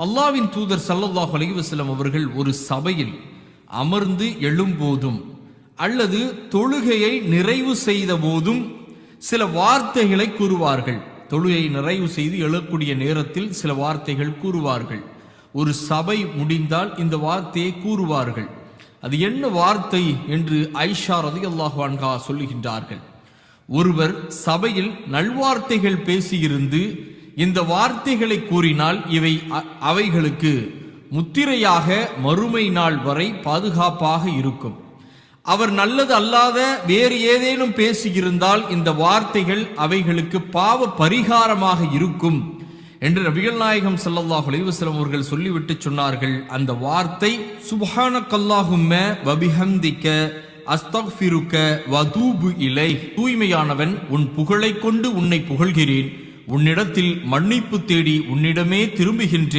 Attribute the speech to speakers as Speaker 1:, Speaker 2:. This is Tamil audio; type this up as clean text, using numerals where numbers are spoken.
Speaker 1: அல்லாஹ்வின் தூதர் ஸல்லல்லாஹு அலைஹி வஸல்லம் அவர்கள் ஒரு சபையில் அமர்ந்து எழும்போதும் அல்லது தொழுகையை நிறைவு செய்த போதும் சில வார்த்தைகளை கூறுவார்கள். தொழுகையை நிறைவு செய்து எழக்கூடிய நேரத்தில் சில வார்த்தைகள் கூறுவார்கள். ஒரு சபை முடிந்தால் இந்த வார்த்தையை கூறுவார்கள். அது என்ன வார்த்தை என்று ஆயிஷா ரலியல்லாஹு அன்ஹா சொல்லுகின்றார்கள். ஒருவர் சபையில் நல்வார்த்தைகள் பேசியிருந்து இந்த வார்த்தைகளை கூறினால் அவைகளுக்கு முத்திரையாக மறுமை நாள் வரை பாதுகாப்பாக இருக்கும். அவர் நல்லது அல்லாத வேறு ஏதேனும் பேசியிருந்தால் இந்த வார்த்தைகள் அவைகளுக்கு பாவ பரிகாரமாக இருக்கும் என்று நபிகள் நாயகம் ஸல்லல்லாஹு அலைஹி வஸல்லம் அவர்கள் சொல்லிவிட்டு சொன்னார்கள். அந்த வார்த்தை சுப்ஹானக்கல்லாஹும்ம வபிஹம்திக அஸ்தக்ஃபிருக வதூபு இலை. தூய்மையானவன், உன் புகழை கொண்டு உன்னை புகழ்கிறேன், உன்னிடத்தில் மன்னிப்பு தேடி உன்னிடமே திரும்புகின்றேன்